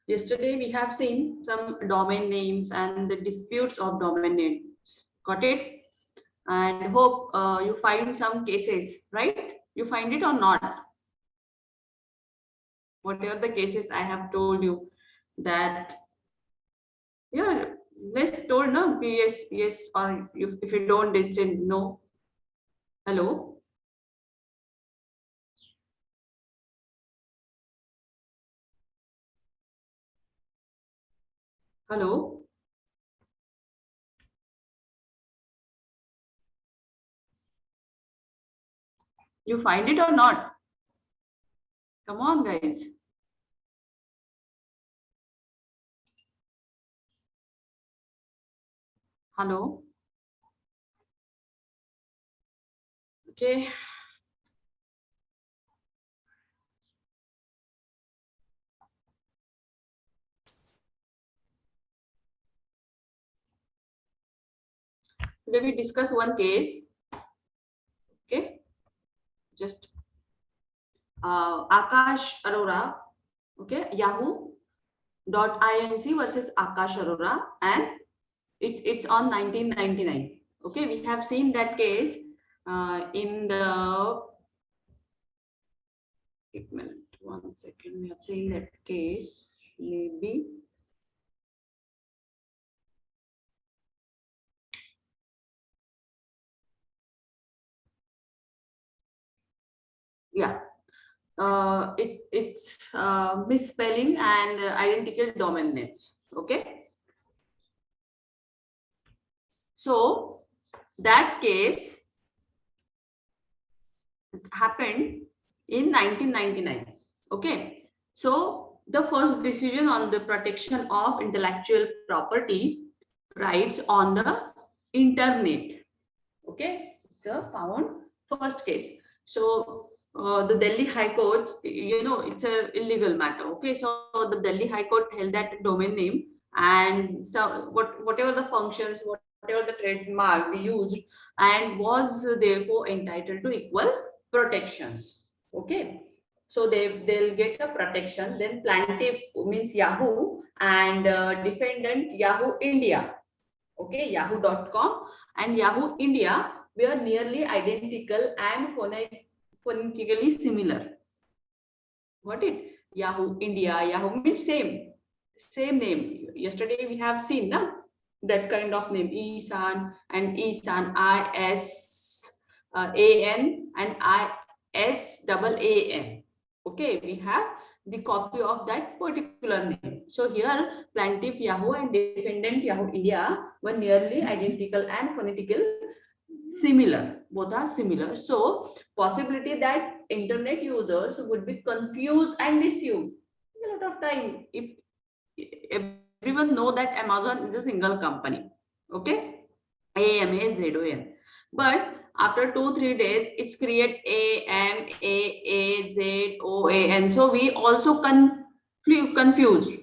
Yesterday we have seen some domain names and the disputes of domain names. Got it? And hope you find some cases, right? You find it or not? Whatever the cases I have told you that, yeah, let's told no yes, yes, or if you don't, it's in no. Hello? Hello? You find it or not? Come on, guys. Hello? Okay. Today we discuss one case. Okay. Just Akash Arora. Okay. Yahoo.inc versus Akash Arora, and it's on 1999. Okay. We have seen that case in the. 1 minute. 1 second. We have seen that case. Maybe. Yeah. It's misspelling and identical domain names. Okay. So that case happened in 1999. Okay. So the first decision on the protection of intellectual property rights on the internet. Okay. It's a found first case. So the Delhi High Court, it's a illegal matter. Okay, so the Delhi High Court held that domain name, and so whatever the functions, whatever the trademark they used, and was therefore entitled to equal protections. Okay, so they'll get a protection. Then plaintiff means Yahoo and defendant Yahoo India. Okay, Yahoo.com and Yahoo India were nearly identical and phonetically similar. Got it? Yahoo India, Yahoo means same name. Yesterday we have seen that kind of name, Isan and Isan, ISAN and ISAAN. Okay, we have the copy of that particular name. So here plaintiff Yahoo and defendant Yahoo India were nearly identical and phonetically similar. Both are similar. So possibility that internet users would be confused and deceived. A lot of time, if everyone know that Amazon is a single company, okay, AMAZON, but after 2-3 days it's create AMAAZOAN, so we also confused.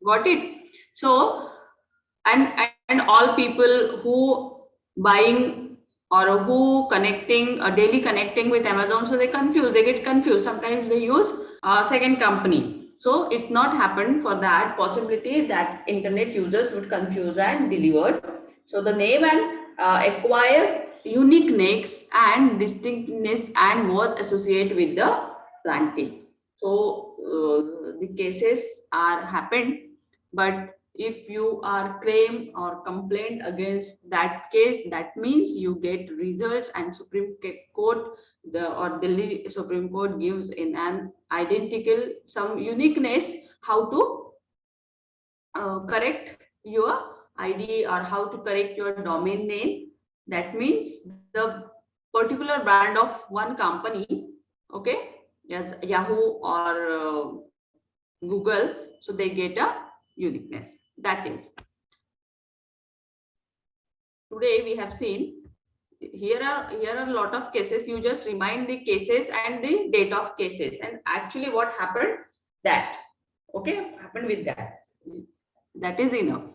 Got it? So and all people who buying or who connecting daily connecting with Amazon, so they get confused. Sometimes they use second company, so it's not happened for that possibility that internet users would confuse and delivered. So the name and acquire uniqueness and distinctness and was associated with the planting. So the cases are happened, but if you are claim or complaint against that case, that means you get results, and Supreme Court or Delhi Supreme Court gives in an identical some uniqueness how to correct your ID or how to correct your domain name. That means the particular brand of one company, okay, yes, Yahoo or Google, so they get a uniqueness. That is, today we have seen here are a lot of cases. You just remind the cases and the date of cases and actually what happened, that okay happened with that. That is enough.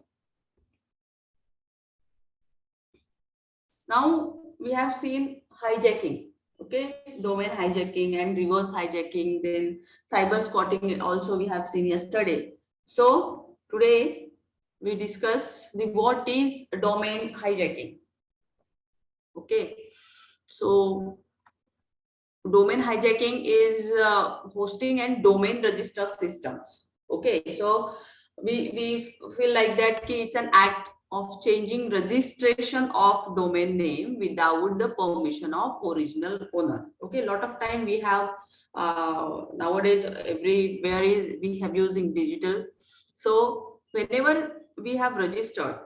Now we have seen hijacking. Okay, domain hijacking and reverse hijacking, then cyber squatting also we have seen yesterday. So today we discuss the what is domain hijacking. Okay, so domain hijacking is hosting and domain register systems. Okay, so we feel like that ki it's an act of changing registration of domain name without the permission of original owner. Okay, a lot of time we have nowadays everywhere is we have using digital. So whenever we have registered,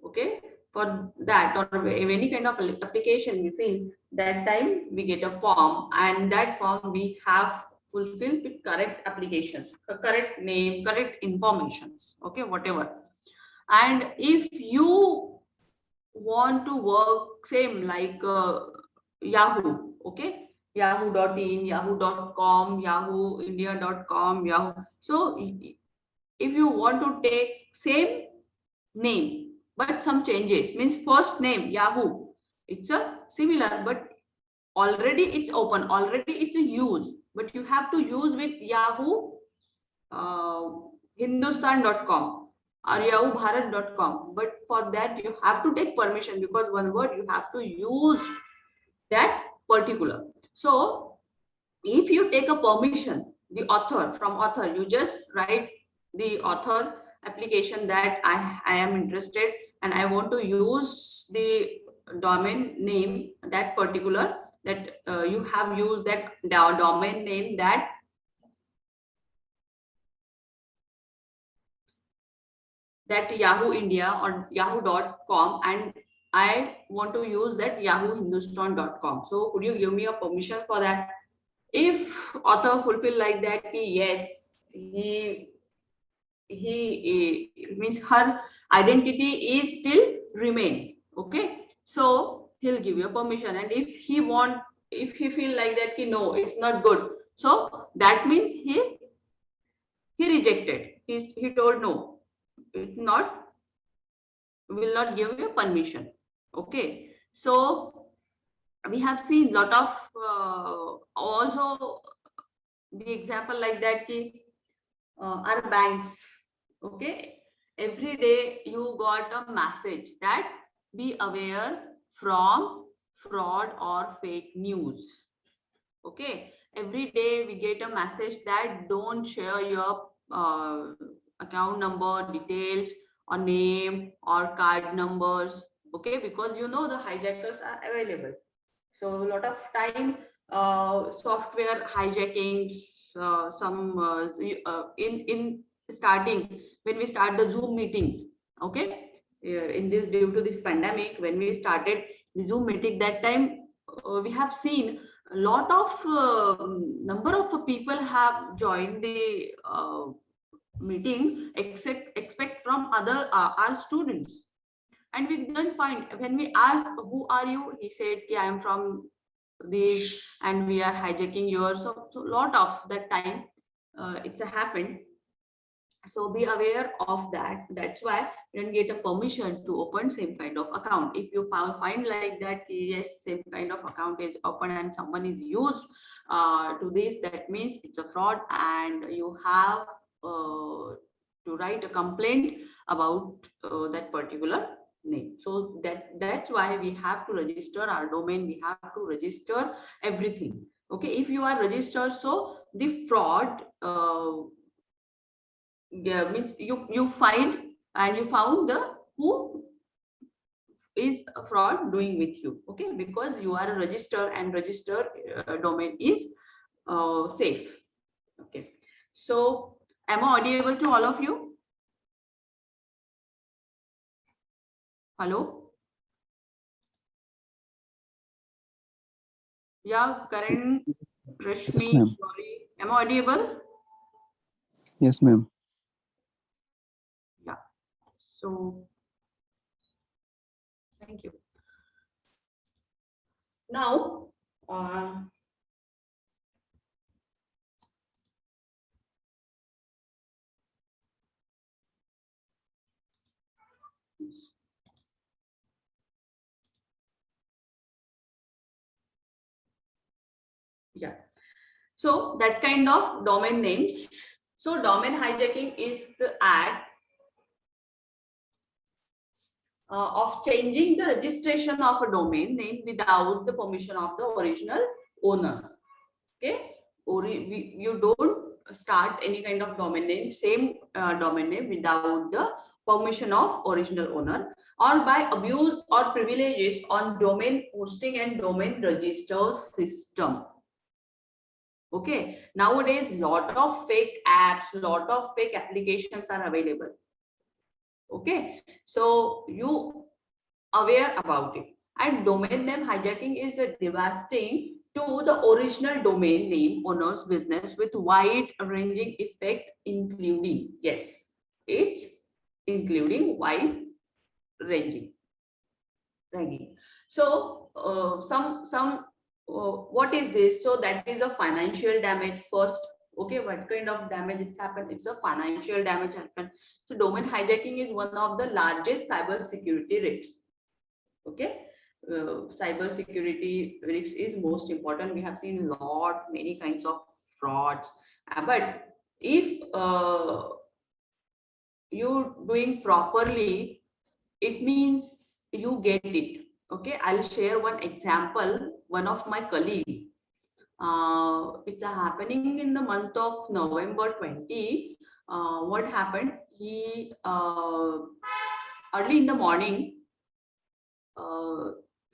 okay, for that or any kind of application, we feel that time we get a form, and that form we have fulfilled with correct applications, correct name, correct informations, okay, whatever. And if you want to work same like Yahoo, okay, yahoo.in, yahoo.com, yahooindia.com, Yahoo. So if you want to take same name but some changes, means first name Yahoo, it's a similar, but already it's open, already it's a use, but you have to use with Yahoo uh, hindustan.com or Yahoo bharat.com. But for that you have to take permission, because one word you have to use that particular. So if you take a permission, the author, from author, you just write the author application that I am interested and I want to use the domain name, that particular, that you have used that domain name, that Yahoo India or yahoo.com, and I want to use that yahoo hindustan.com. So could you give me a permission for that? If author fulfill like that, yes, he means her identity is still remain. Okay, so he'll give you permission. And if he want, if he feel like that no, it's not good, so that means he rejected, he told no, it's not, will not give you permission. Okay, so we have seen lot of also the example like that our banks. Okay, every day you got a message that be aware from fraud or fake news. Okay, every day we get a message that don't share your account number details or name or card numbers. Okay, because you know the hijackers are available. So a lot of time software hijacking, some in starting when we start the Zoom meetings. Okay, in this, due to this pandemic, when we started the Zoom meeting, that time we have seen a lot of number of people have joined the meeting, except expect from other our students. And we didn't find, when we asked who are you, he said I am from this and we are hijacking yours. So lot of that time it's a happened. So be aware of that. That's why you don't get a permission to open same kind of account. If you find like that, yes, same kind of account is open and someone is used to this, that means it's a fraud, and you have to write a complaint about that particular name. So that's why we have to register our domain, we have to register everything. Okay, if you are registered, so the fraud yeah, means you find and you found the who is a fraud doing with you. Okay, because you are a register, and registered domain is safe. Okay, so am I audible to all of you? Hello? Yeah, Karan, Yes, Rashmi, ma'am. sorry, am I audible? Yes, ma'am. Yeah, so thank you. Now Yeah. So that kind of domain names. So domain hijacking is the act of changing the registration of a domain name without the permission of the original owner. Okay, or you don't start any kind of domain name, same domain name without the permission of original owner, or by abuse or privileges on domain hosting and domain register system. Okay, nowadays lot of fake apps, lot of fake applications are available. Okay, so you aware about it. And domain name hijacking is a devastating to the original domain name owner's business with wide ranging effect, including, yes, it's including wide ranging. So what is this? So that is a financial damage first. Okay, what kind of damage it's happened? It's a financial damage happened. So domain hijacking is one of the largest cyber security risks. Okay, cyber security risks is most important. We have seen many kinds of frauds, but if you doing properly, it means you get it. Okay, I'll share one example. One of my colleague, it's happening in the month of November 20. What happened? He early in the morning,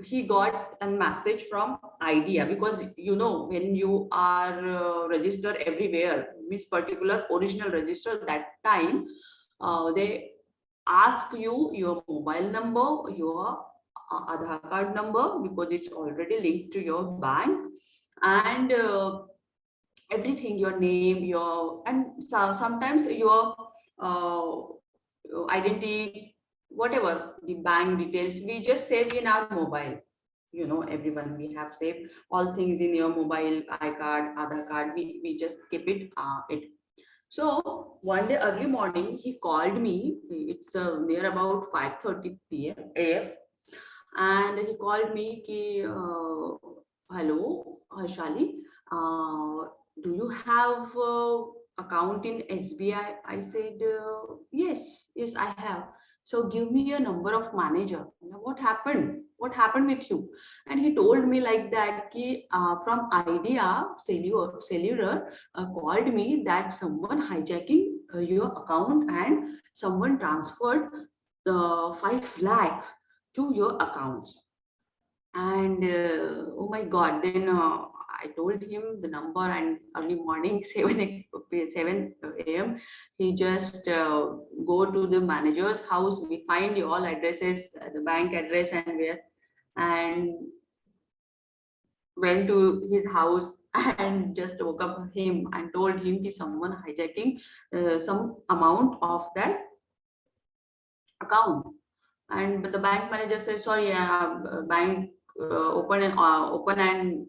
he got a message from IDEA, because you know when you are registered everywhere, means particular original register, that time they ask you your mobile number, your Aadhaar card number, because it's already linked to your bank, and everything, your name, your, and so, sometimes your identity, whatever the bank details, we just save in our mobile. You know, everyone, we have saved all things in your mobile, iCard, Aadhaar card, we just keep it so one day early morning he called me. It's near about 5:30 p.m. AM, and he called me ki, hello Harshali, do you have account in SBI? I said, yes, I have. So give me a number of manager. Now, what happened? What happened with you? And he told me like that ki, from Idea cellular called me that someone hijacking your account and someone transferred 5 lakh to your accounts. And oh my god, then I told him the number, and early morning 7 a.m. he just go to the manager's house. We find all addresses, the bank address and where, and went to his house and just woke up him and told him that someone hijacking some amount of that account. And but the bank manager said, sorry, bank open and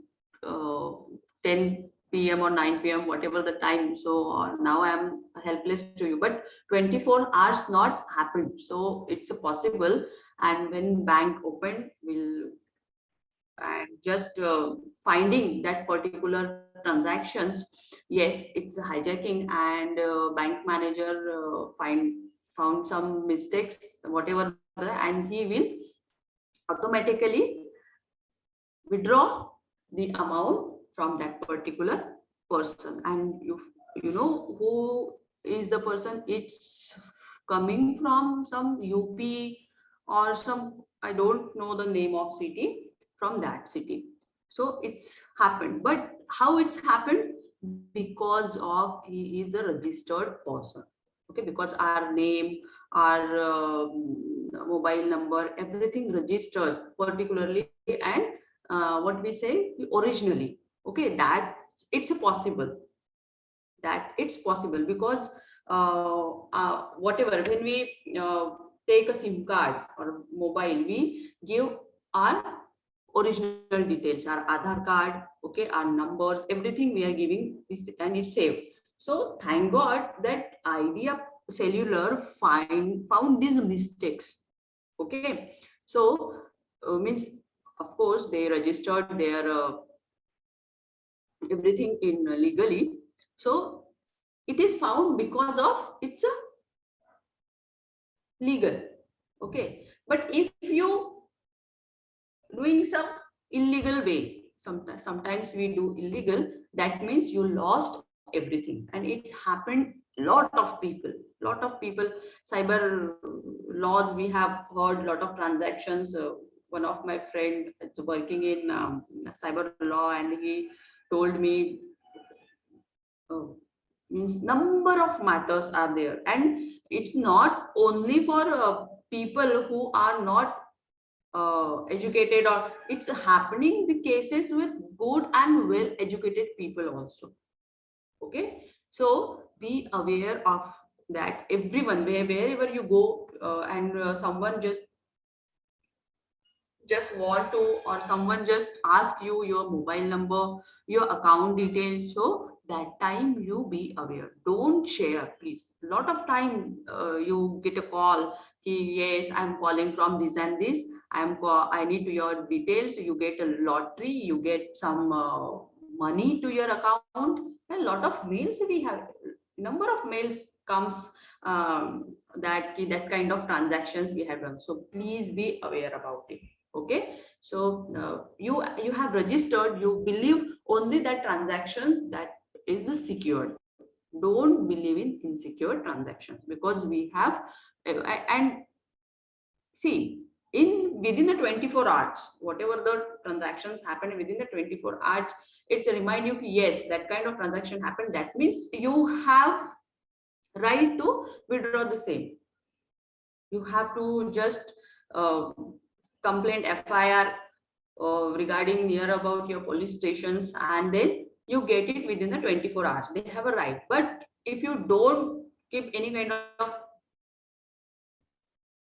10 p.m. or 9 p.m., whatever the time. So now I am helpless to you. But 24 hours not happened. So it's a possible. And when bank opened, will and just finding that particular transactions, yes, it's a hijacking, and bank manager found some mistakes, whatever, and he will automatically withdraw the amount from that particular person. And you know who is the person? It's coming from some UP or some, I don't know the name of city, from that city. So it's happened. But how it's happened? Because of he is a registered person. Okay, because our name, our mobile number, everything registers particularly, and what we say originally. Okay, that it's possible, that it's possible, because whatever, when we take a SIM card or mobile, we give our original details, our Aadhaar card, okay, our numbers, everything we are giving this, and it's saved. So thank God that Idea cellular found these mistakes. Okay, so means, of course, they registered their everything in legally. So it is found because of it's a legal. Okay, but if you doing some illegal way, sometimes we do illegal, that means you lost everything. And it's happened lot of people, cyber laws, we have heard lot of transactions. One of my friend is working in cyber law, and he told me, uh, means number of matters are there, and it's not only for people who are not educated, or it's happening the cases with good and well educated people also. Okay, so be aware of that. Everyone, wherever you go, and someone just want to, or someone just ask you your mobile number, your account details, so that time you be aware, don't share please. Lot of time you get a call, yes, I'm calling from this and this, I need to your details, you get a lottery, you get some money to your account. A lot of mails we have, number of mails comes, that kind of transactions we have done. So please be aware about it. Okay, so you have registered, you believe only that transactions that is secured. Don't believe in insecure transactions, because we have and see, in within the 24 hours, whatever the transactions happen within the 24 hours, it's a remind you, yes, that kind of transaction happened, that means you have right to withdraw the same. You have to just uh, complaint FIR regarding near about your police stations, and then you get it within the 24 hours. They have a right. But if you don't keep any kind of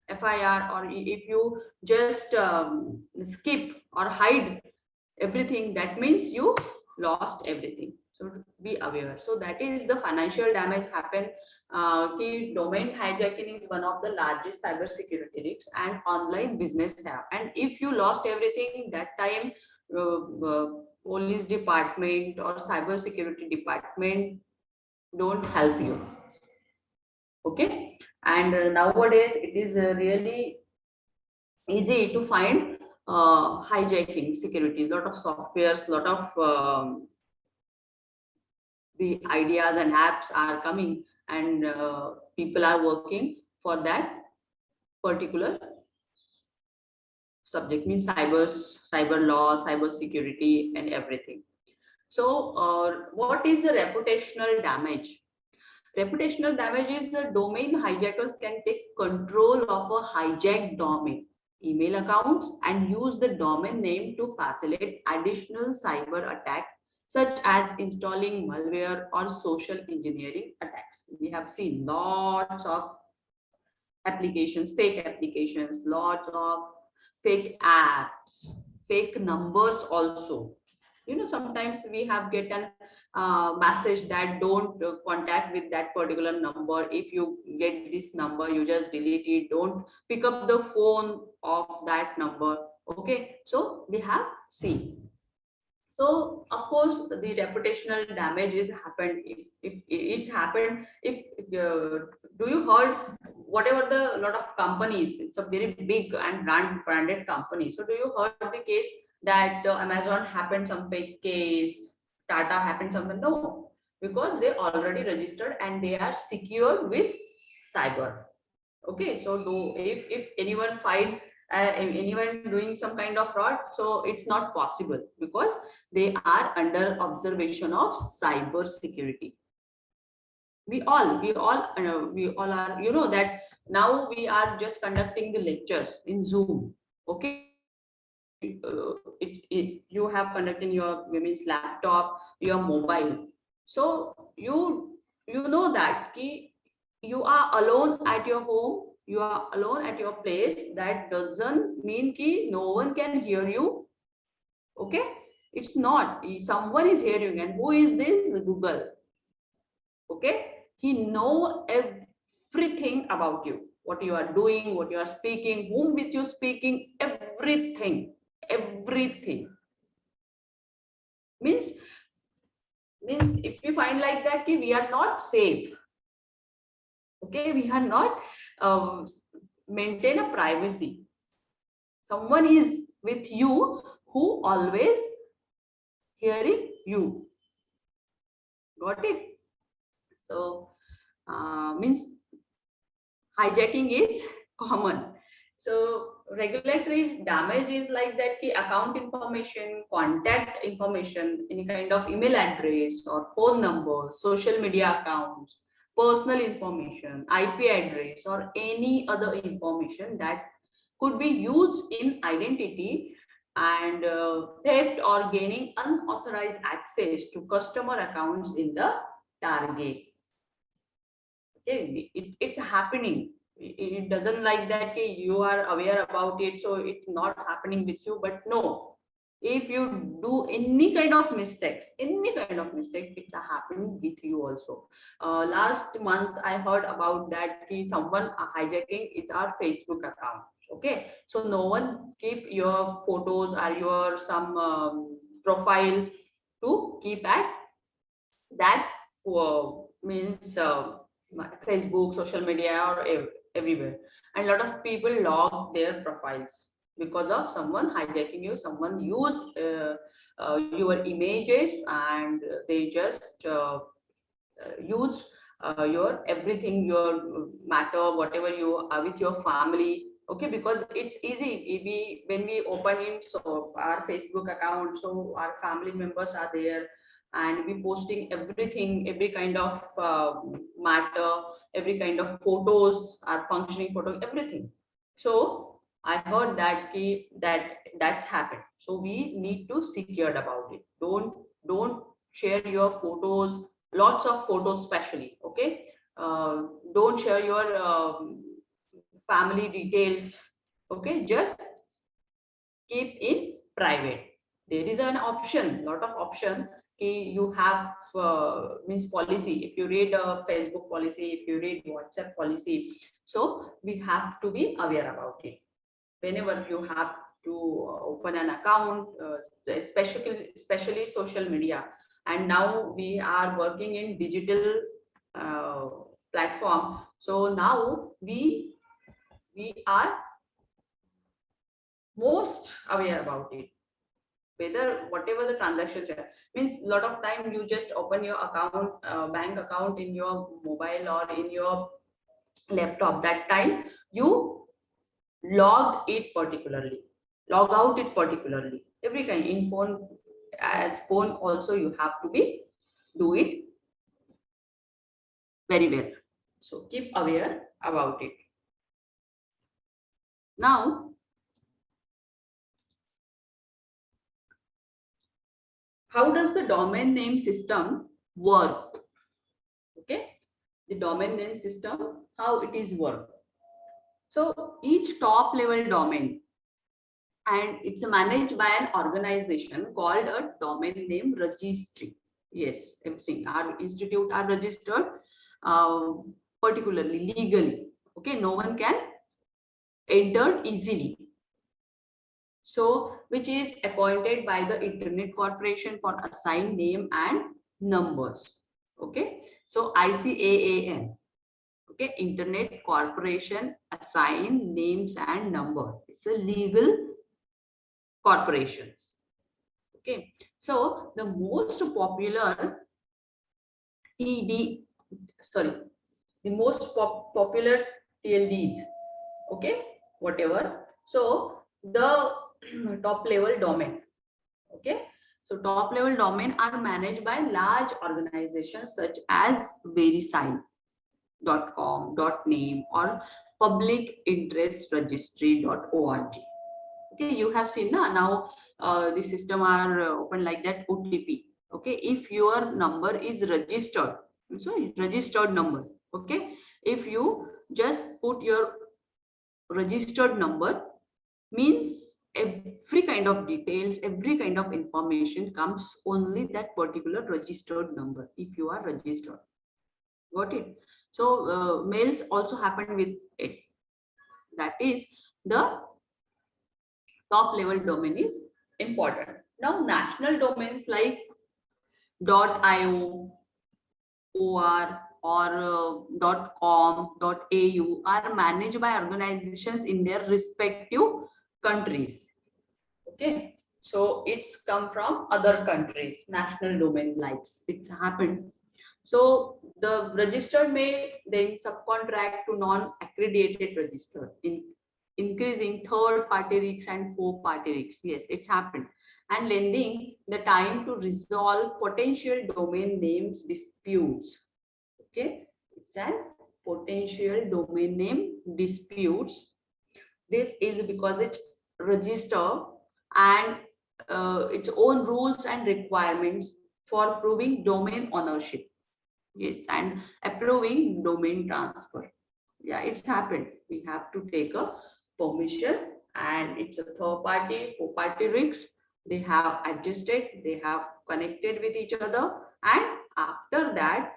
FIR, or if you just skip or hide everything, that means you lost everything. So be aware. So that is the financial damage happen. The domain hijacking is one of the largest cyber security risks, and online business have. And if you lost everything, that time police department or cyber security department don't help you. Okay, and nowadays it is really easy to find hijacking security. Lot of softwares, lot of the ideas and apps are coming, and people are working for that particular subject, means cyber law, cyber security, and everything. So what is the reputational damage? Reputational damage is the domain hijackers can take control of a hijacked domain, email accounts, and use the domain name to facilitate additional cyber attacks, such as installing malware or social engineering attacks. We have seen lots of applications, lots of fake apps, fake numbers also. You know, sometimes we have get an message that don't contact with that particular number. If you get this number, you just delete it, don't pick up the phone of that number. Okay, so we have seen. So of course the reputational damage is happened. If it's happened, if do you heard whatever the lot of companies, it's a very big and branded company. So do you heard the case that Amazon happened some fake case, Tata happened something? No, because they already registered and they are secure with cyber. Okay, so if anyone find anyone doing some kind of fraud, so it's not possible, because they are under observation of cyber security. We all are, you know, that now we are just conducting the lectures in Zoom. Okay, you have conducting your means laptop, your mobile. So you know that you are alone at your home, you are alone at your place. That doesn't mean ki no one can hear you. Okay, it's not, someone is hearing. And who is this? Google. Okay, he know everything about you, what you are doing, what you are speaking, whom with you speaking, everything. Means means if we find like that ki we are not safe, okay, we are not maintain a privacy. Someone is with you who always hearing you. Got it? So means hijacking is common. So regulatory damage is like that ki account information, contact information, any kind of email address or phone number, social media accounts, personal information, IP address, or any other information that could be used in identity and theft or gaining unauthorized access to customer accounts in the target. Okay, it's happening. It doesn't like that okay, you are aware about it, so it's not happening with you. But no, if you do any kind of mistakes, it's happening with you also. Last month I heard about that someone hijacking is our Facebook account. Okay, so no one keep your photos or your some profile to keep at that for means Facebook, social media, or everywhere. And a lot of people log their profiles because of someone hijacking you. Someone use your images and they just use your everything, your matter, whatever you are with your family. Okay, because it's easy. We when we open it, so our Facebook account, so our family members are there, and we posting everything, every kind of matter, every kind of photos, our functioning photos, everything. So I heard that that's happened. So we need to secured about it. Don't share your photos, lots of photos, especially. Okay, don't share your family details. Okay, just keep in private. There is an option, lot of option. You have means policy. If you read Facebook policy, if you read WhatsApp policy, so we have to be aware about it. Whenever you have to open an account, especially social media, and now we are working in digital uh, platform. So now we are most aware about it, whether whatever the transactions are. Means a lot of time you just open your account, bank account in your mobile or in your laptop. That time you logged it particularly, log out it particularly, every kind in phone. As phone also you have to be do it very well. So keep aware about it. Now how does the domain name system work? Okay, the domain name system, how it is work. So each top level domain, and it's managed by an organization called a domain name registry. Yes, everything. Our institute are registered particularly legally. Okay, no one can enter easily. So, which is appointed by the Internet Corporation for assigned name and numbers. Okay, so ICAAN. Okay, Internet Corporation assign names and number. It's a legal corporations. Okay, so the most popular TD, sorry, the most popular TLDs. Okay, whatever. So the top level domain. Okay, so top level domain are managed by large organizations such as verisign.com, .name, or public interest registry.org. Okay, you have seen now the system are open like that. OTP. Okay, if your number is registered, so registered number. Okay, if you just put your registered number, means every kind of details, every kind of information comes only that particular registered number if you are registered. Got it? So mails also happen with it. That is the top level domain is important. Now national domains like .io, .or .com, .au are managed by organizations in their respective countries. Okay, so it's come from other countries, national domain rights. It's happened. So the registered may then subcontract to non-accredited registered, increasing third-party risks and fourth-party risks. Yes, it's happened. And lending the time to resolve potential domain names disputes. Okay, it's an potential domain name disputes. This is because it's registered and its own rules and requirements for proving domain ownership. Yes, and approving domain transfer. Yeah, it's happened. We have to take a permission, and it's a third party, four party risks. They have adjusted, they have connected with each other, and after that,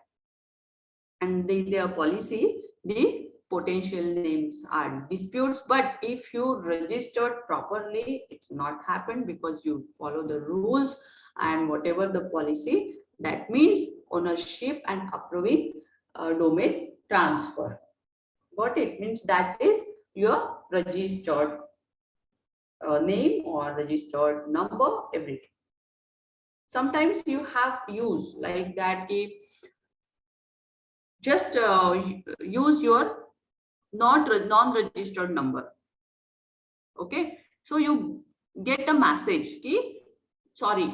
and their policy, the potential names are disputes. But if you registered properly, it's not happened because you follow the rules and whatever the policy, that means ownership and approving domain transfer. What it means, that is your registered name or registered number, everything. Sometimes you have use like that, just use your non-registered number. Okay, so you get a message ki, sorry,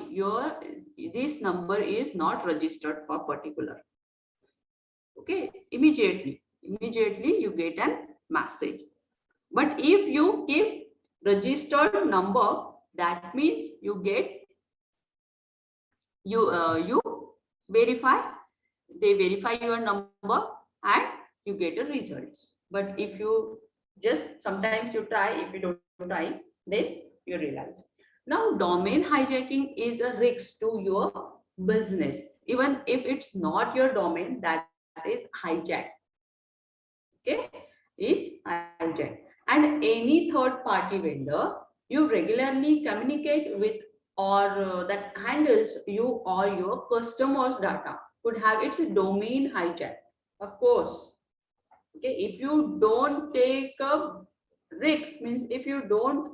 this number is not registered for particular. Okay, immediately you get a message. But if you keep registered number, that means you get you verify, they verify your number and you get the results. But if you just sometimes you try, if you don't try, then you realize. Now domain hijacking is a risk to your business. Even if it's not your domain, that is hijacked. Okay, it's hijacked. And any third party vendor you regularly communicate with or that handles you or your customers' data could have its domain hijacked. Of course. Okay, if you don't take a risk, means if you don't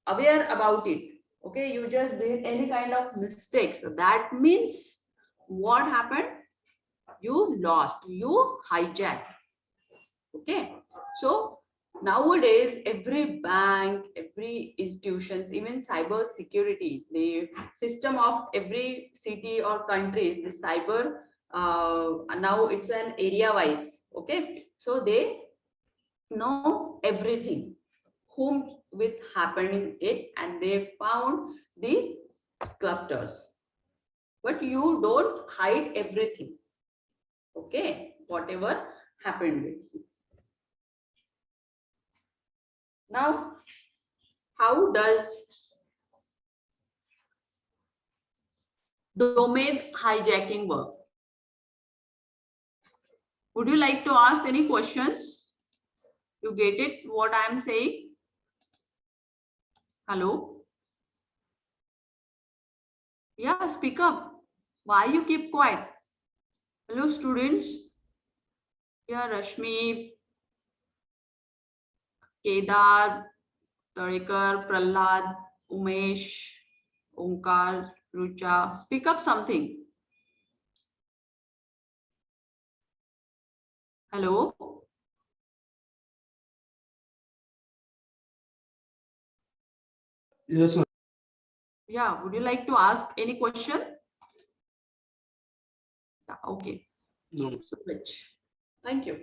aware about it, okay, you just did any kind of mistakes, that means what happened? You lost, you hijacked. Okay, so nowadays every bank, every institutions, even cyber security, the system of every city or country, the cyber now it's an area wise. Okay, so they know everything whom with happening it, and they found the clusters. But you don't hide everything. Okay, whatever happened with you. Now, how does domain hijacking work? Would you like to ask any questions? You get it what I am saying? Hello? Yeah, speak up. Why you keep quiet? Hello, students. Yeah, Rashmi, Kedar, Tarikar, Prahlad, Umesh, Omkar, Rucha. Speak up something. Hello? Yes, ma'am. Yeah, would you like to ask any question? Yeah, okay. No. So Rich, thank you.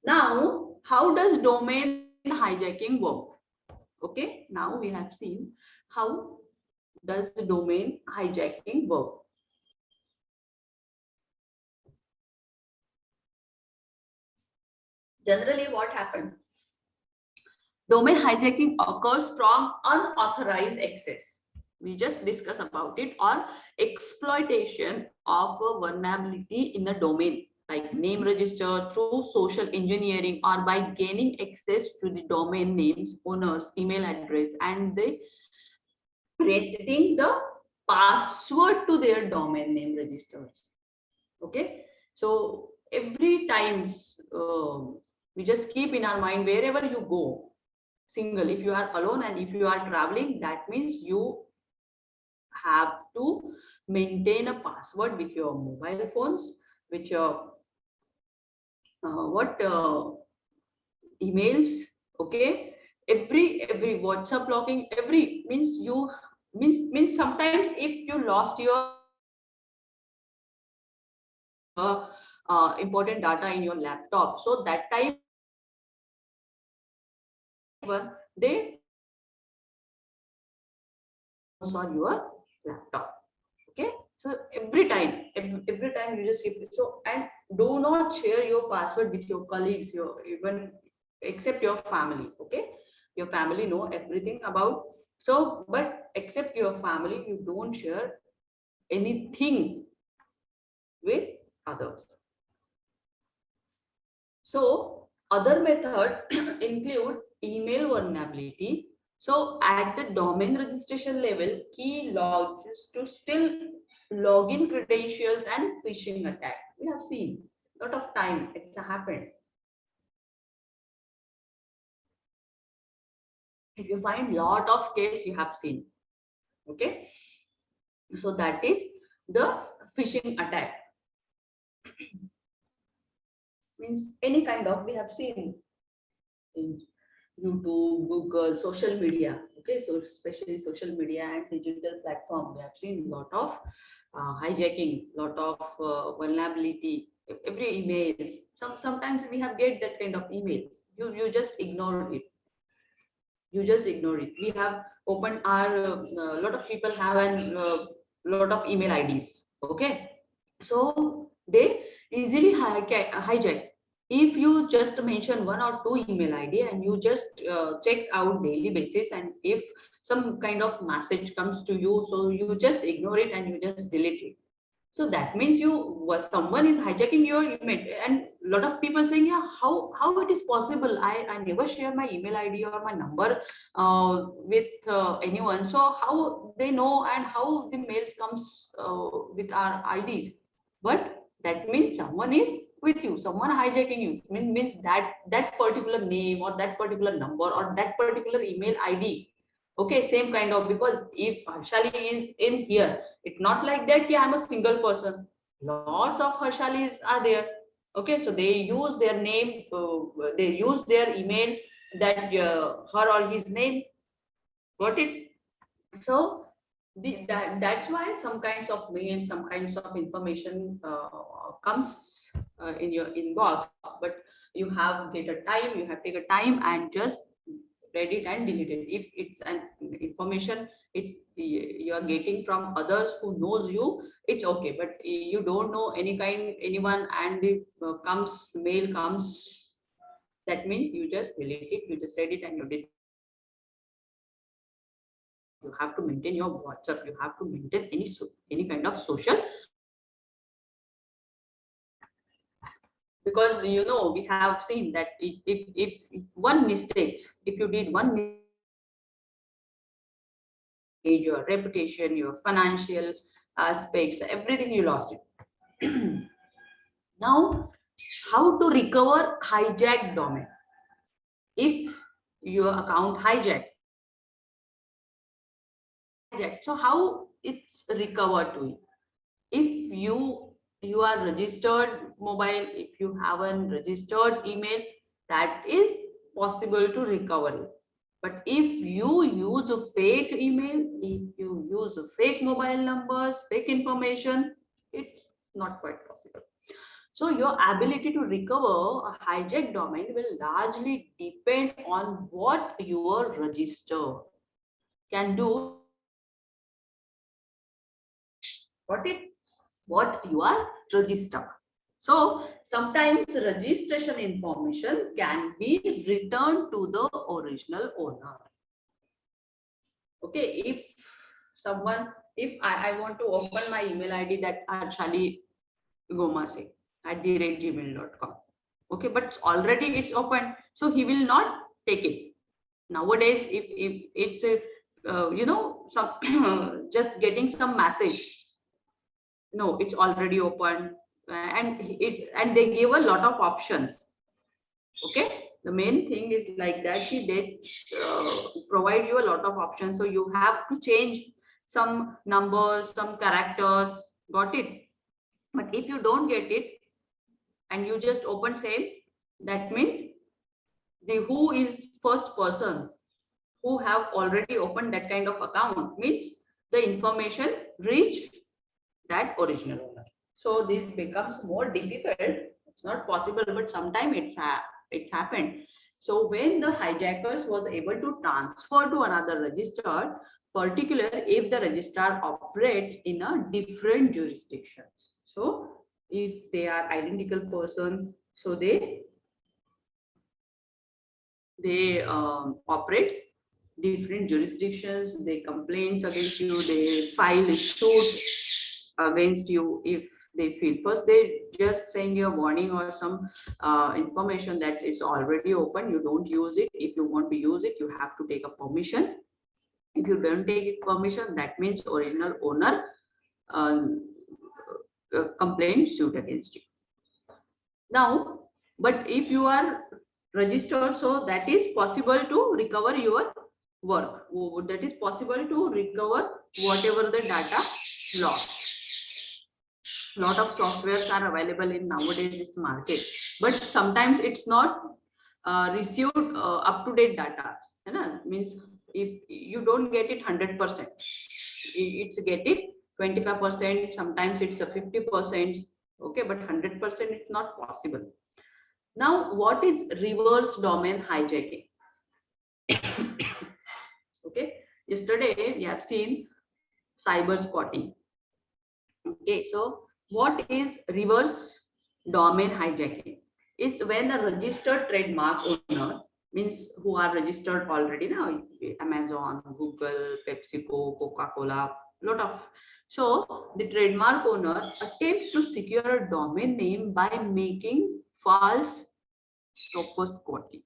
Now, how does domain hijacking work? Okay, now we have seen how does the domain hijacking work. Generally, what happened? Domain hijacking occurs from unauthorized access. We just discussed about it, or exploitation of a vulnerability in a domain, like name register through social engineering or by gaining access to the domain names, owners, email address, and the resetting the password to their domain name registers. Okay, so every times we just keep in our mind wherever you go, single, if you are alone and if you are traveling, that means you have to maintain a password with your mobile phones, with your emails. Okay, every WhatsApp logging, every means you means sometimes if you lost your important data in your laptop, so that time they on your laptop. Okay, so every time you just keep it. So, and do not share your password with your colleagues, your even except your family. Okay, your family know everything about. So, but except your family, you don't share anything with others. So other method include email vulnerability. So at the domain registration level, key logs to still login credentials and phishing attack. We have seen a lot of time it's happened. If you find lot of case, you have seen. Okay, so that is the phishing attack. Means any kind of, we have seen in YouTube, Google, social media. Okay, so especially social media and digital platform, we have seen a lot of hijacking, lot of vulnerability. Every emails. Sometimes we have get that kind of emails. You just ignore it. You just ignore it. We have opened our a lot of people have a lot of email IDs. Okay, so they easily hijack. If you just mention one or two email ID and you just check out daily basis, and if some kind of message comes to you, so you just ignore it and you just delete it. So that means someone is hijacking your email. And a lot of people saying, yeah, how it is possible? I never share my email ID or my number with anyone. So how they know and how the mails comes with our IDs? But that means someone is with you, someone hijacking you. Means that particular name or that particular number or that particular email ID. Okay, same kind of, because if Harshali is in here, it's not like that. Yeah, I'm a single person. Lots of Harshalis are there. Okay, so they use their name, they use their emails, that her or his name. Got it? So that's why some kinds of mail, some kinds of information comes in your inbox, but you have take a time, you have take a time and just read it and delete it. If it's an information, it's you are getting from others who knows you, it's okay. But you don't know anyone, and if comes mail comes, that means you just delete it, you just read it and you did. You have to maintain your WhatsApp, you have to maintain any kind of social, because we have seen that if one mistake, if you did one your reputation, your financial aspects, everything, you lost it. Now, how to recover hijacked domain? If your account hijacked, so how it's recovered to you? If you are registered mobile, if you have a registered email, that is possible to recover it. But if you use a fake email, if you use a fake mobile numbers, fake information, it's not quite possible. So your ability to recover a hijacked domain will largely depend on what your register can do. What you are registered. So sometimes registration information can be returned to the original owner. Okay, if I want to open my email ID, that Harshali Gomase @gmail.com. Okay, but already it's open, so he will not take it. Nowadays, if it's a some just getting some message. No, it's already open, and they give a lot of options. Okay, the main thing is like that. They provide you a lot of options, so you have to change some numbers, some characters. Got it? But if you don't get it and you just open same, that means the who is first person who have already opened that kind of account, means the information reach that original owner. So this becomes more difficult. It's not possible, but sometimes it's happened. So when the hijackers was able to transfer to another register, particular if the registrar operates in a different jurisdictions. So if they are identical person, so they operates different jurisdictions, they complaints against you, they file a suit against you if they feel. First they just send you a warning or some information that it's already open, you don't use it. If you want to use it, you have to take a permission. If you don't take it permission, that means original owner complaint suit against you. Now, but if you are registered, so that is possible to recover your work. That is possible to recover whatever the data lost. Lot of softwares are available in nowadays this market, but sometimes it's not received up-to-date data. Means if you don't get it 100%, it's get it 25%, sometimes it's a 50%. Okay, but 100% it's not possible. Now, what is reverse domain hijacking? Okay, yesterday we have seen cyber squatting. Okay, so what is reverse domain hijacking? Is when a registered trademark owner, means who are registered already now, Amazon, Google, PepsiCo, Coca-Cola, lot of. So the trademark owner attempts to secure a domain name by making false typosquatting.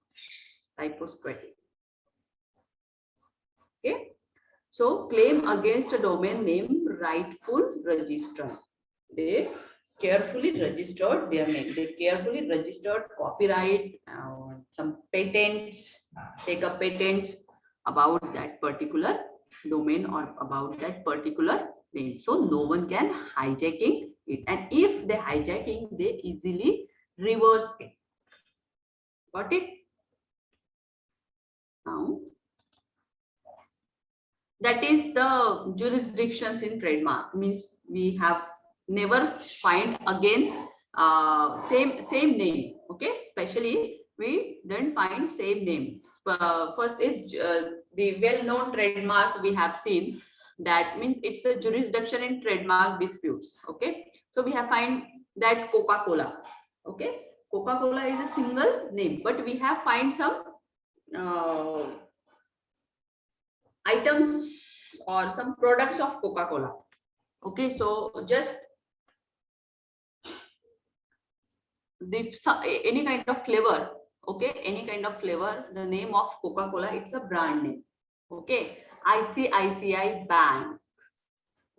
Okay, so claim against a domain name rightful registrar. They carefully registered their name. They carefully registered copyright, some patents, take a patent about that particular domain or about that particular name. So no one can hijacking it. And if they hijacking, they easily reverse it. Got it? Now, that is the jurisdictions in trademark. Means we have never find again same name. Okay, especially we don't find same name. First is the well-known trademark we have seen. That means it's a jurisdiction in trademark disputes. Okay, so we have find that Coca-Cola. Okay, Coca-Cola is a single name, but we have find some items or some products of Coca-Cola. Okay, so just any kind of flavor. Okay, any kind of flavor, the name of Coca-Cola, it's a brand name. Okay, ICICI Bank.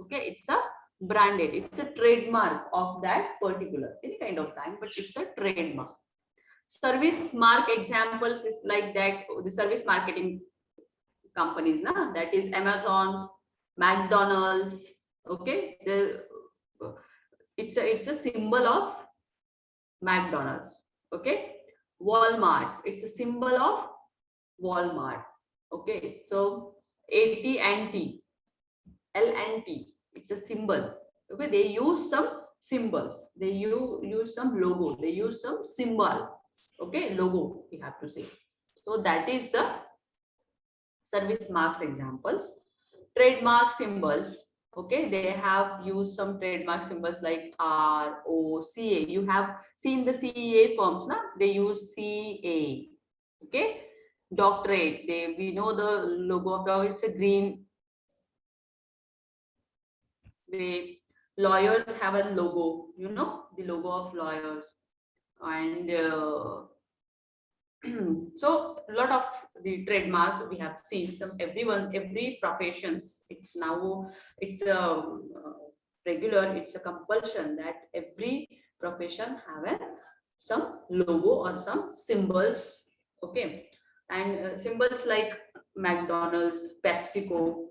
Okay, it's a branded, it's a trademark of that particular, any kind of bank, but it's a trademark. Service mark examples is like that, the service marketing companies, na? That is Amazon, McDonald's. Okay, it's a symbol of McDonald's. Okay, Walmart, it's a symbol of Walmart. Okay, so AT&T, L&T, it's a symbol. Okay, they use some symbols, they use some logo, they use some symbol. Okay, logo we have to say. So that is the service marks examples. Trademark symbols. Okay, they have used some trademark symbols like R, O, CA. You have seen the CA firms, na? They use CA. Okay, doctorate. We know the logo of doctorate. It's a green. The lawyers have a logo. You know the logo of lawyers, and So a lot of the trademark we have seen, some every professions, it's now, it's a regular, it's a compulsion that every profession have some logo or some symbols. Okay, and symbols like McDonald's, PepsiCo,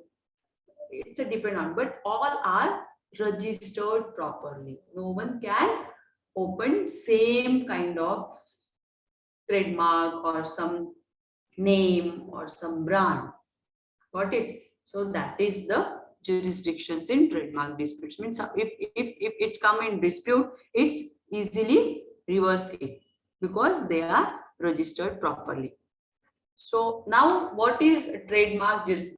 it's a depend on, but all are registered properly. No one can open same kind of trademark or some name or some brand. Got it? So that is the jurisdictions in trademark disputes. Means if it's come in dispute, it's easily reverse it because they are registered properly. So now what is trademark jurisdiction?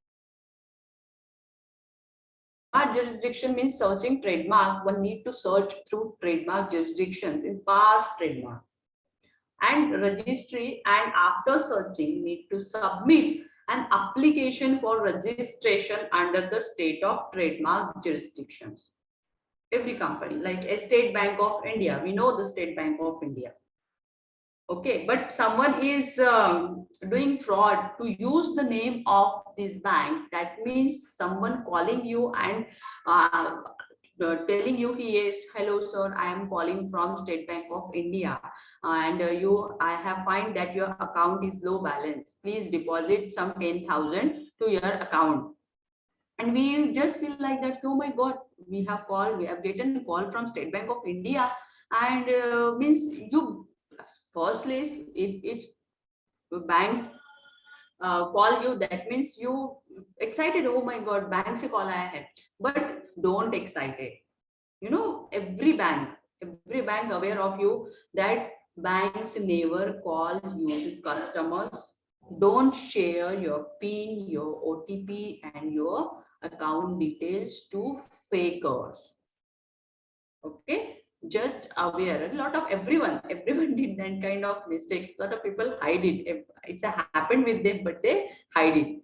Jurisdiction means searching trademark. One need to search through trademark jurisdictions in past trademark and registry, and after searching need to submit an application for registration under the state of trademark jurisdictions. Every company, like a State Bank of India, we know the State Bank of India. Okay, but someone is doing fraud to use the name of this bank. That means someone calling you and telling you, yes, hello sir, I am calling from State Bank of India, and I have find that your account is low balance. Please deposit some 10,000 to your account. And we just feel like that, oh my God, we have gotten a call from State Bank of India, and means you firstly, if bank call you, that means you excited, oh my God, bank se call aaya hai. But don't excited. You know, every bank aware of you that bank never call you to customers. Don't share your PIN, your OTP and your account details to fakers. Okay, just aware. A lot of everyone did that kind of mistake. A lot of people hide it. It's happened with them, but they hide it.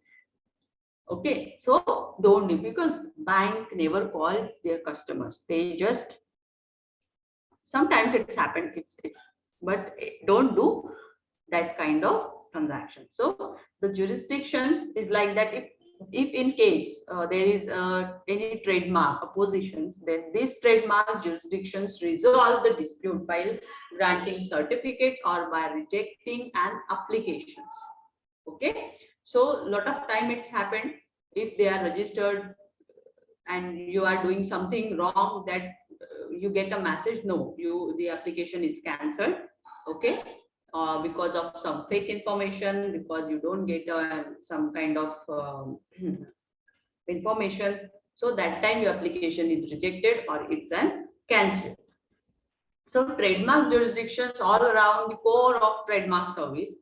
Okay, so don't do, because bank never call their customers. They just, sometimes it's happened, but don't do that kind of transaction. So the jurisdictions is like that. If in case there is any trademark oppositions, then these trademark jurisdictions resolve the dispute by granting certificate or by rejecting an applications. Okay, so a lot of time it's happened, if they are registered and you are doing something wrong, that you get a message, no, the application is cancelled. Okay, because of some fake information, because you don't get some kind of information. So that time your application is rejected or it's an cancelled. So trademark jurisdictions all around the core of trademark service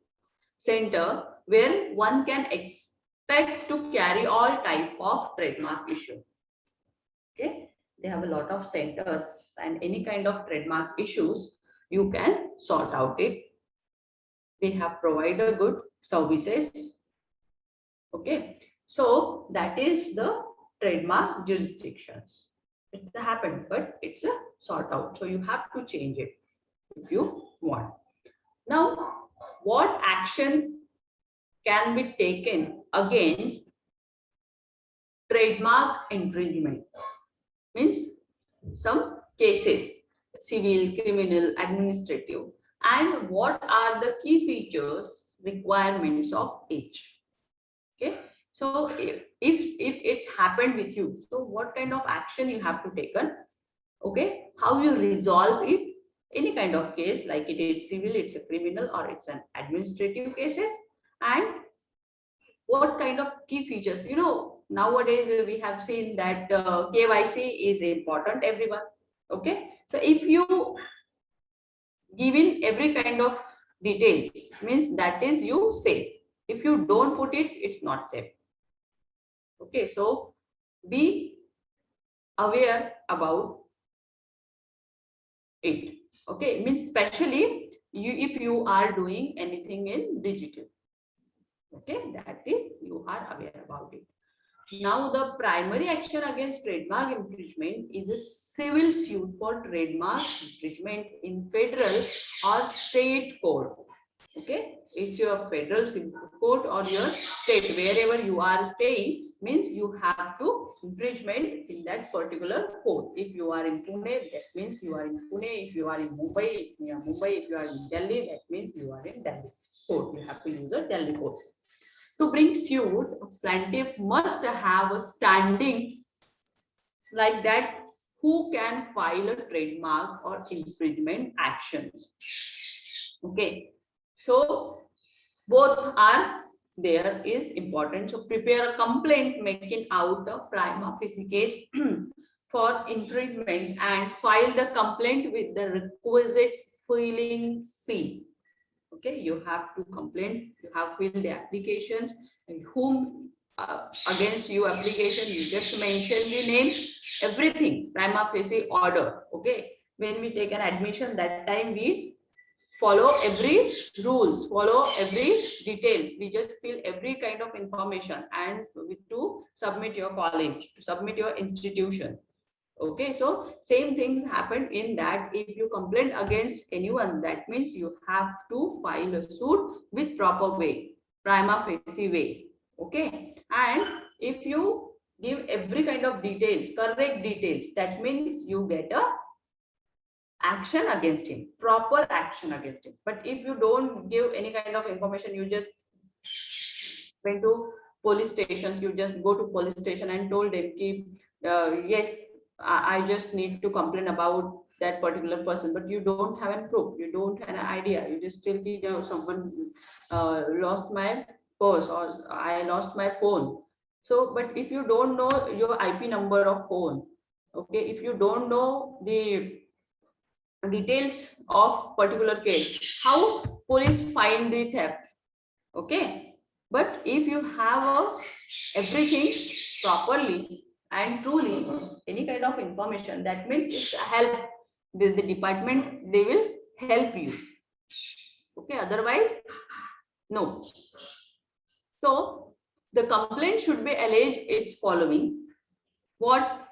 center, where one can expect to carry all type of trademark issue. Okay, they have a lot of centers, and any kind of trademark issues you can sort out it. They have provided good services. Okay, so that is the trademark jurisdictions. It's happened, but it's a sort out. So you have to change it if you want. Now, what action can be taken against trademark infringement? Means some cases, civil, criminal, administrative, and what are the key features, requirements of each. Okay, so if it's happened with you, so what kind of action you have to taken? Okay, how you resolve it? Any kind of case, like it is civil, it's a criminal, or it's an administrative cases, and what kind of key features? You know, nowadays we have seen that KYC is important, everyone. Okay, so if you give in every kind of details, means that is you safe. If you don't put it, it's not safe. Okay, so be aware about it. Okay, means especially if you are doing anything in digital. Okay, that is, you are aware about it. Now, the primary action against trademark infringement is a civil suit for trademark infringement in federal or state court. Okay, it's your federal court or your state, wherever you are staying, means you have to infringement in that particular court. If you are in Pune, that means you are in Pune. If you are in Mumbai, you are Mumbai. If you are in Delhi, that means you are in Delhi court. You have to use the Delhi court. To bring suit, plaintiff must have a standing like that who can file a trademark or infringement actions. Okay, so both are there is important. So prepare a complaint making out a prima facie case for infringement and file the complaint with the requisite filing fee. Okay, you have to complain, you have filled the applications, and whom against you application, you just mention the name, everything, prima facie order. Okay, when we take an admission, that time we follow every rules, follow every details. We just fill every kind of information and to submit your college, to submit your institution. Okay, so same things happen in that. If you complain against anyone, that means you have to file a suit with proper way, prima facie way. Okay, and if you give every kind of details, correct details, that means you get a action against him, proper action against him. But if you don't give any kind of information, you just went to police stations, you just go to police station and told him, yes, I just need to complain about that particular person, but you don't have a proof, you don't have an idea, you just still, someone lost my purse or I lost my phone. So, but if you don't know your IP number of phone, okay, if you don't know the details of particular case, how police find the theft? Okay, but if you have everything properly and truly, any kind of information, that means it's a help. The department, they will help you. Okay, otherwise, no. So the complaint should be alleged its following. What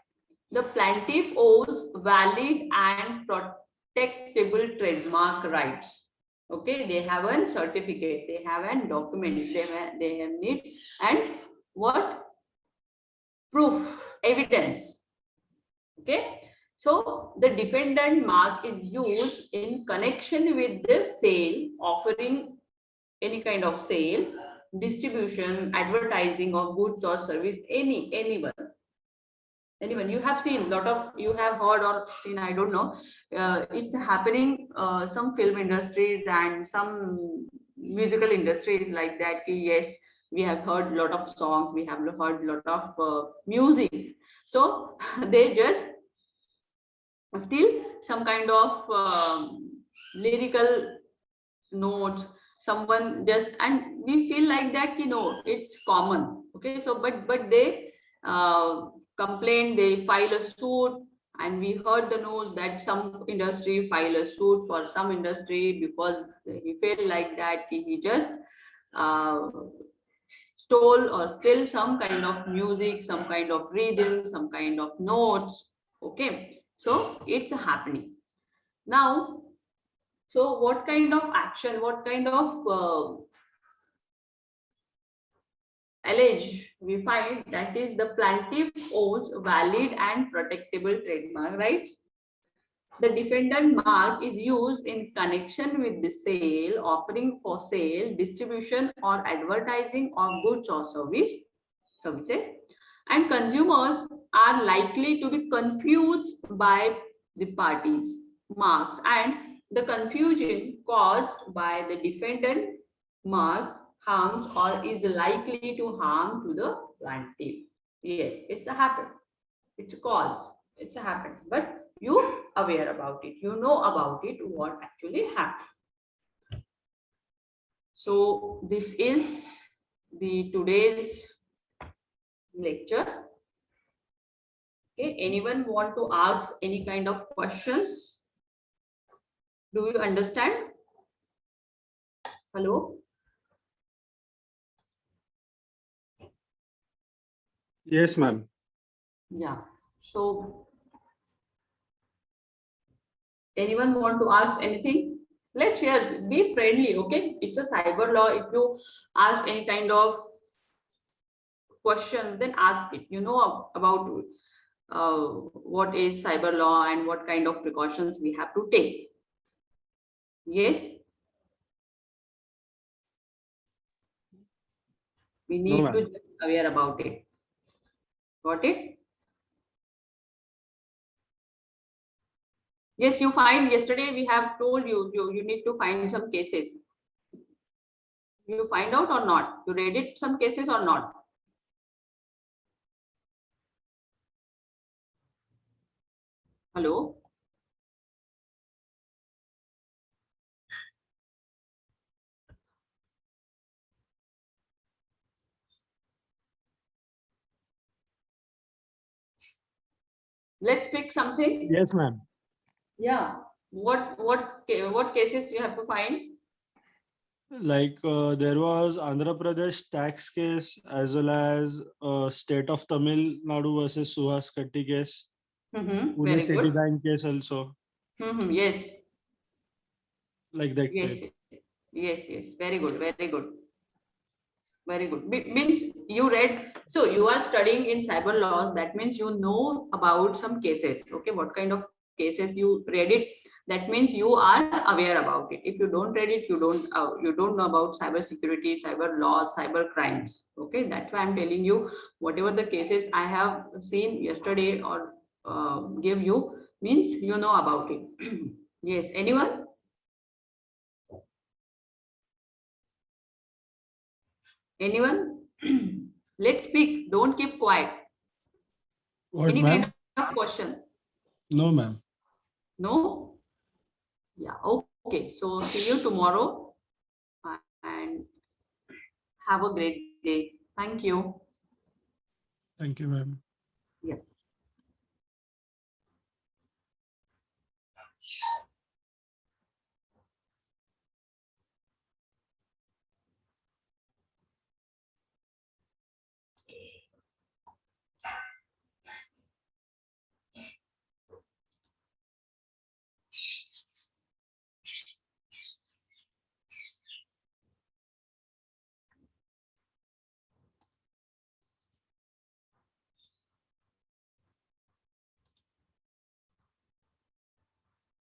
the plaintiff owes valid and protectable trademark rights. Okay, they have a certificate, they have a document, they have need, and what proof, evidence. Okay, so the defendant mark is used in connection with the sale, offering any kind of sale, distribution, advertising of goods or service, anyone. You have seen lot of, you have heard or seen, I don't know, it's happening some film industries and some musical industries like that. Yes, we have heard a lot of songs, we have heard a lot of music, so they just still some kind of lyrical notes, someone just, and we feel like that, it's common. Okay, so but they complain, they file a suit, and we heard the news that some industry file a suit for some industry because he felt like that he just stole or still some kind of music, some kind of rhythm, some kind of notes. Okay, so it's happening now. So what kind of action, what kind of allege we find, that is the plaintiff owes valid and protectable trademark rights. The defendant mark is used in connection with the sale, offering for sale, distribution or advertising of goods or services, and consumers are likely to be confused by the parties' marks, and the confusion caused by the defendant mark harms or is likely to harm to the plaintiff. Yes, it's a happen. It's a cause. It's a happen. But you aware about it. You know about it, what actually happened. So this is the today's lecture. Okay, anyone want to ask any kind of questions? Do you understand? Hello? Yes, ma'am. Yeah. So anyone want to ask anything? Let's share, be friendly, okay? It's a cyber law. If you ask any kind of question, then ask it. You know about what is cyber law and what kind of precautions we have to take. Yes, we No, need to ma'am. just aware about it. Got it? Yes, you find yesterday we have told you, you need to find some cases. You find out or not? You read it some cases or not? Hello? Let's pick something. Yes, ma'am. Yeah. What cases you have to find? Like there was Andhra Pradesh tax case as well as state of Tamil Nadu versus Suhas Katti case, Pune Very good. Citibank case also, Yes. like that Yes. type. Yes. Very good. Very good. Very good. Means you read, so you are studying in cyber laws. That means you know about some cases. Okay, what kind of cases you read it? That means you are aware about it. If you don't read it, you don't know about cyber security, cyber laws, cyber crimes. Okay, that's why I'm telling you whatever the cases I have seen yesterday or give you means you know about it. Yes. Anyone? Anyone? Let's speak. Don't keep quiet. What, Any kind ma'am? of question? No, ma'am. No? Yeah. Okay. So see you tomorrow and have a great day. Thank you. Thank you, ma'am. Yeah.